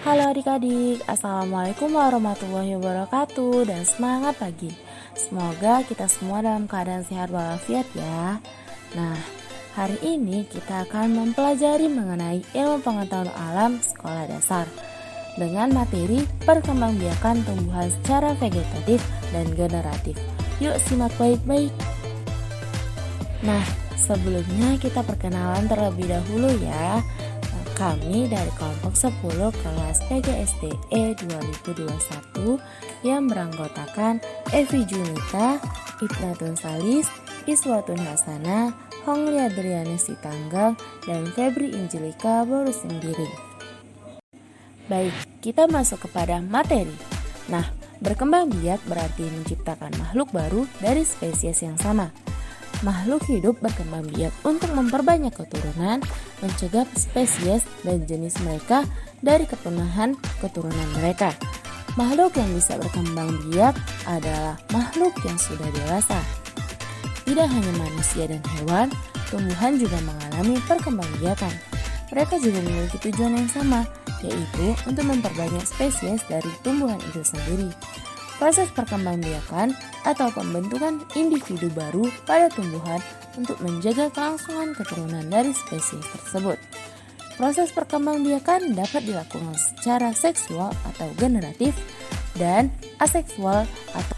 Halo adik-adik, Assalamualaikum warahmatullahi wabarakatuh dan semangat pagi. Semoga kita semua dalam keadaan sehat walafiat ya. Nah, hari ini kita akan mempelajari mengenai ilmu pengetahuan alam sekolah dasar dengan materi perkembangbiakan tumbuhan secara vegetatif dan generatif. Yuk simak baik-baik. Nah, sebelumnya kita perkenalan terlebih dahulu ya. Kami dari kelompok 10 kelas PGSDE 2021 yang beranggotakan Evi Junita, Ibnatun Salis, Iswatun Hasanah, Hongli Adriana Sitanggang, dan Febri Injilika baru sendiri. Baik, kita masuk kepada materi. Nah, berkembang biak berarti menciptakan makhluk baru dari spesies yang sama. Makhluk hidup berkembang biak untuk memperbanyak keturunan, mencegah spesies dan jenis mereka dari kepunahan keturunan mereka. Makhluk yang bisa berkembang biak adalah makhluk yang sudah dewasa. Tidak hanya manusia dan hewan, tumbuhan juga mengalami perkembangbiakan. Mereka juga memiliki tujuan yang sama, yaitu untuk memperbanyak spesies dari tumbuhan itu sendiri. Proses perkembangbiakan atau pembentukan individu baru pada tumbuhan untuk menjaga kelangsungan keturunan dari spesies tersebut. Proses perkembangbiakan dapat dilakukan secara seksual atau generatif dan aseksual atau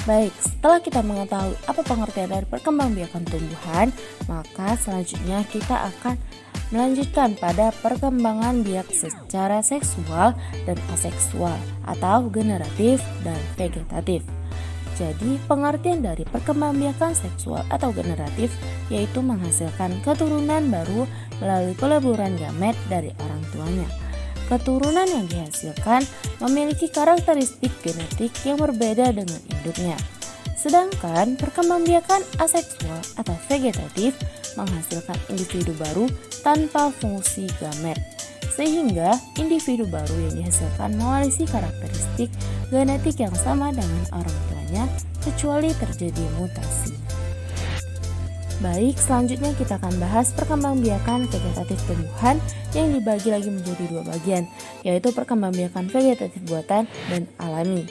Baik, setelah kita mengetahui apa pengertian dari perkembangbiakan tumbuhan, maka selanjutnya kita akan melanjutkan pada perkembangan biak secara seksual dan aseksual atau generatif dan vegetatif. Jadi, pengertian dari perkembangbiakan seksual atau generatif yaitu menghasilkan keturunan baru melalui peleburan gamet dari orang tuanya. Keturunan yang dihasilkan memiliki karakteristik genetik yang berbeda dengan induknya. Sedangkan perkembangbiakan aseksual atau vegetatif menghasilkan individu baru tanpa fungsi gamet, sehingga individu baru yang dihasilkan mewarisi karakteristik genetik yang sama dengan orang tuanya kecuali terjadi mutasi. Baik, selanjutnya kita akan bahas perkembangbiakan vegetatif tumbuhan yang dibagi lagi menjadi dua bagian, yaitu perkembangbiakan vegetatif buatan dan alami.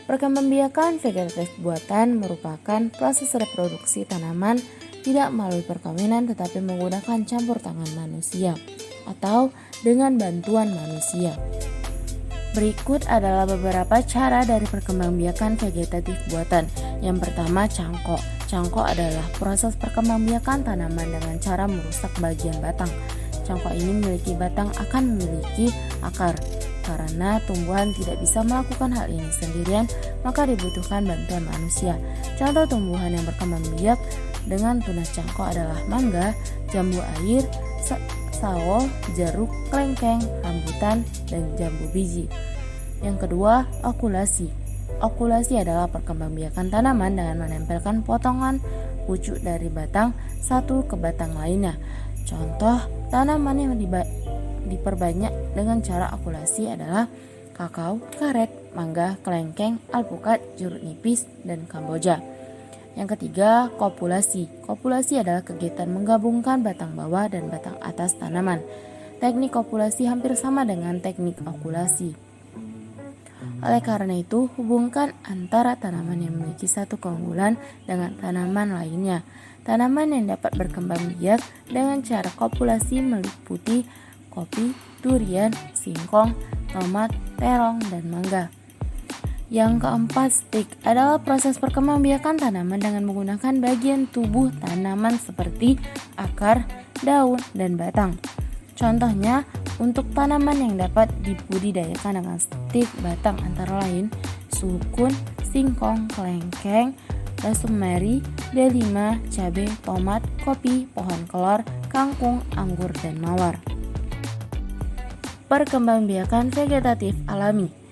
Perkembangbiakan vegetatif buatan merupakan proses reproduksi tanaman tidak melalui perkawinan tetapi menggunakan campur tangan manusia atau dengan bantuan manusia. Berikut adalah beberapa cara dari perkembangbiakan vegetatif buatan. Yang pertama, cangkok. Cangkok adalah proses perkembangbiakan tanaman dengan cara merusak bagian batang. Cangkok ini memiliki batang akan memiliki akar. Karena tumbuhan tidak bisa melakukan hal ini sendirian, maka dibutuhkan bantuan manusia. Contoh tumbuhan yang berkembang biak dengan tunas cangkok adalah mangga, jambu air, sawo, jeruk, kelengkeng, rambutan, dan jambu biji. Yang kedua, okulasi. Okulasi adalah perkembangbiakan tanaman dengan menempelkan potongan pucuk dari batang satu ke batang lainnya. Contoh tanaman yang diperbanyak dengan cara okulasi adalah kakao, karet, mangga, kelengkeng, alpukat, jeruk nipis, dan kamboja. Yang ketiga, kopulasi. Kopulasi adalah kegiatan menggabungkan batang bawah dan batang atas tanaman. Teknik kopulasi hampir sama dengan teknik okulasi. Oleh karena itu, hubungkan antara tanaman yang memiliki satu keunggulan dengan tanaman lainnya. Tanaman yang dapat berkembang biak dengan cara kopulasi meliputi kopi, durian, singkong, tomat, terong, dan mangga. Yang keempat, stik adalah proses perkembangbiakan tanaman dengan menggunakan bagian tubuh tanaman seperti akar, daun, dan batang. Contohnya, untuk tanaman yang dapat dibudidayakan dengan stik batang antara lain sukun, singkong, kelengkeng, rosemary, delima, cabai, tomat, kopi, pohon kelor, kangkung, anggur, dan mawar. Perkembangbiakan vegetatif alami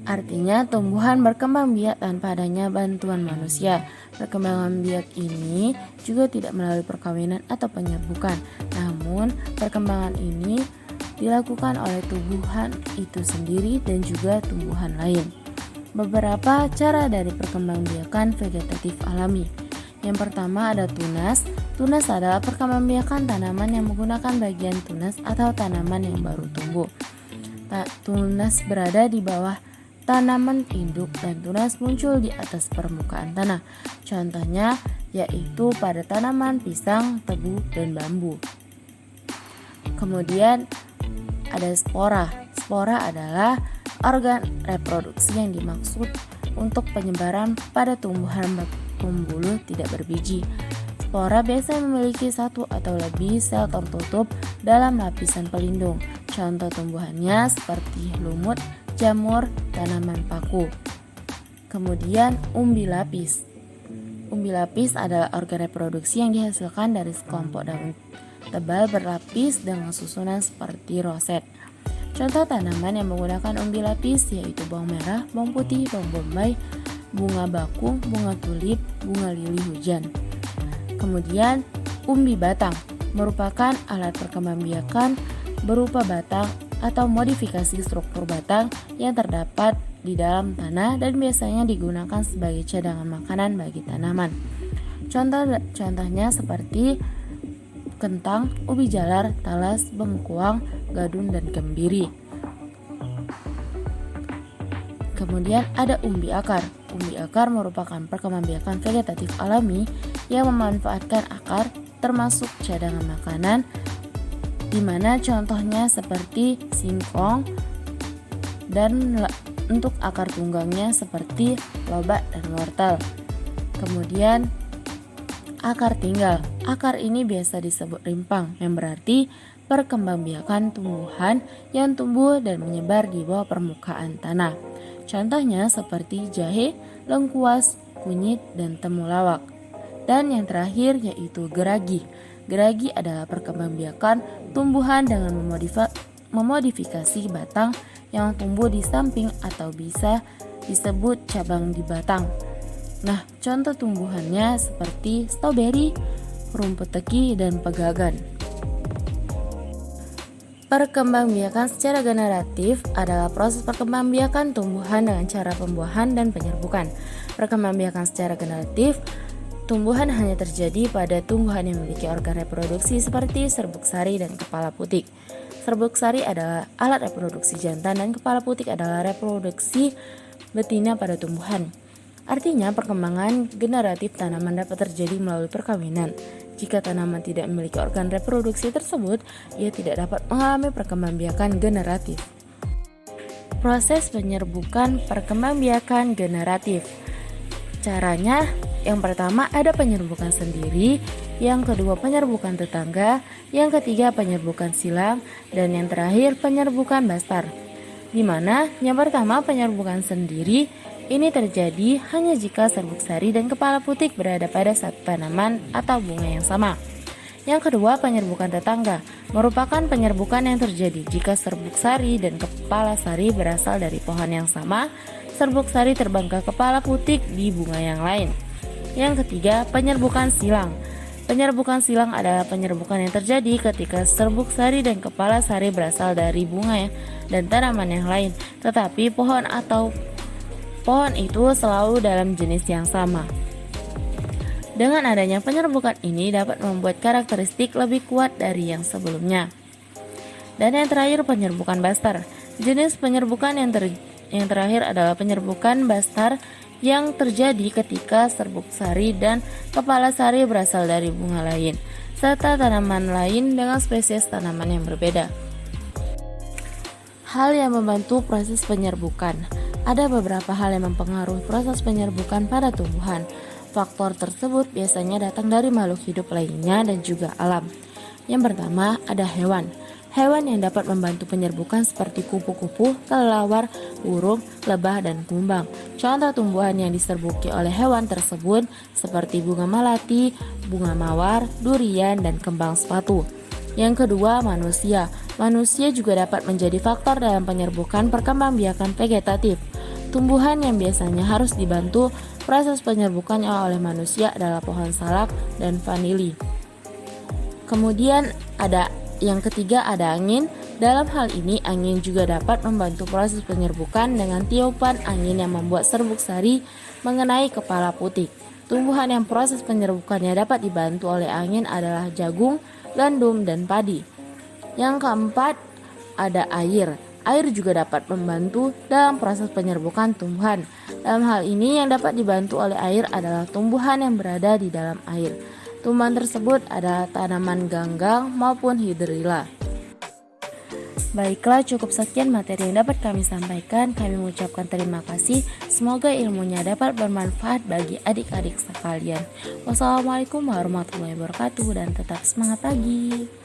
artinya tumbuhan berkembang biak tanpa adanya bantuan manusia. Perkembangan biak ini juga tidak melalui perkawinan atau penyerbukan, namun perkembangan ini dilakukan oleh tumbuhan itu sendiri dan juga tumbuhan lain. Beberapa cara dari perkembangbiakan vegetatif alami. Yang pertama ada tunas. Tunas adalah perkembangbiakan tanaman yang menggunakan bagian tunas atau tanaman yang baru tumbuh. tunas berada di bawah tanaman induk dan tunas muncul di atas permukaan tanah. Contohnya yaitu pada tanaman pisang, tebu, dan bambu. Kemudian ada spora. Spora adalah organ reproduksi yang dimaksud untuk penyebaran pada tumbuhan pembuluh tidak berbiji. Spora biasanya memiliki satu atau lebih sel tertutup dalam lapisan pelindung. Contoh tumbuhannya seperti lumut, jamur, tanaman paku. Kemudian umbi lapis. Umbi lapis adalah organ reproduksi yang dihasilkan dari sekelompok daun tebal berlapis dengan susunan seperti roset. Contoh tanaman yang menggunakan umbi lapis yaitu bawang merah, bawang putih, bawang bombay, bunga bakung, bunga tulip, bunga lili hujan. Kemudian umbi batang merupakan alat perkembangbiakan berupa batang atau modifikasi struktur batang yang terdapat di dalam tanah dan biasanya digunakan sebagai cadangan makanan bagi tanaman. Contohnya seperti kentang, ubi jalar, talas, bengkuang, gadun, dan kembiri. Kemudian ada umbi akar. Umbi akar merupakan perkembangbiakan vegetatif alami yang memanfaatkan akar termasuk cadangan makanan, di mana contohnya seperti singkong dan untuk akar tunggangnya seperti lobak dan wortel. Kemudian akar tinggal. Akar ini biasa disebut rimpang yang berarti perkembangbiakan tumbuhan yang tumbuh dan menyebar di bawah permukaan tanah. Contohnya seperti jahe, lengkuas, kunyit, dan temulawak. Dan yang terakhir yaitu geragi. Geragi adalah perkembangbiakan tumbuhan dengan memodifikasi batang yang tumbuh di samping atau bisa disebut cabang di batang. Nah, contoh tumbuhannya seperti stroberi, rumput teki, dan pegagan. Perkembangbiakan secara generatif adalah proses perkembangbiakan tumbuhan dengan cara pembuahan dan penyerbukan. Perkembangbiakan secara generatif tumbuhan hanya terjadi pada tumbuhan yang memiliki organ reproduksi seperti serbuk sari dan kepala putik. Serbuk sari adalah alat reproduksi jantan dan kepala putik adalah reproduksi betina pada tumbuhan. Artinya perkembangan generatif tanaman dapat terjadi melalui perkawinan. Jika tanaman tidak memiliki organ reproduksi tersebut, ia tidak dapat mengalami perkembangbiakan generatif. Proses penyerbukan perkembangbiakan generatif. Caranya, yang pertama ada penyerbukan sendiri, yang kedua penyerbukan tetangga, yang ketiga penyerbukan silang, dan yang terakhir penyerbukan bastar. Di mana yang pertama penyerbukan sendiri ini terjadi hanya jika serbuk sari dan kepala putik berada pada satu tanaman atau bunga yang sama. Yang kedua penyerbukan tetangga merupakan penyerbukan yang terjadi jika serbuk sari dan kepala sari berasal dari pohon yang sama. Serbuk sari terbang ke kepala putik di bunga yang lain. Yang ketiga, penyerbukan silang. Penyerbukan silang adalah penyerbukan yang terjadi ketika serbuk sari dan kepala sari berasal dari bunga dan tanaman yang lain, tetapi pohon itu selalu dalam jenis yang sama. Dengan adanya penyerbukan ini dapat membuat karakteristik lebih kuat dari yang sebelumnya. Dan yang terakhir penyerbukan bastar. Jenis penyerbukan yang terakhir adalah penyerbukan bastar yang terjadi ketika serbuk sari dan kepala sari berasal dari bunga lain, serta tanaman lain dengan spesies tanaman yang berbeda. Hal yang membantu proses penyerbukan. Ada beberapa hal yang mempengaruhi proses penyerbukan pada tumbuhan. Faktor tersebut biasanya datang dari makhluk hidup lainnya dan juga alam. Yang pertama, ada hewan. Hewan yang dapat membantu penyerbukan seperti kupu-kupu, kelelawar, burung, lebah, dan kumbang. Contoh tumbuhan yang diserbuki oleh hewan tersebut seperti bunga melati, bunga mawar, durian, dan kembang sepatu. Yang kedua, manusia. Manusia juga dapat menjadi faktor dalam penyerbukan perkembangbiakan vegetatif. Tumbuhan yang biasanya harus dibantu proses penyerbukannya oleh manusia adalah pohon salak dan vanili. Kemudian yang ketiga ada angin. Dalam hal ini angin juga dapat membantu proses penyerbukan dengan tiupan angin yang membuat serbuk sari mengenai kepala putik. Tumbuhan yang proses penyerbukannya dapat dibantu oleh angin adalah jagung, gandum, dan padi. Yang keempat ada air. Air juga dapat membantu dalam proses penyerbukan tumbuhan. Dalam hal ini yang dapat dibantu oleh air adalah tumbuhan yang berada di dalam air. Tumbuhan tersebut adalah tanaman ganggang maupun hidrilla. Baiklah, cukup sekian materi yang dapat kami sampaikan. Kami mengucapkan terima kasih. Semoga ilmunya dapat bermanfaat bagi adik-adik sekalian. Wassalamualaikum warahmatullahi wabarakatuh dan tetap semangat pagi.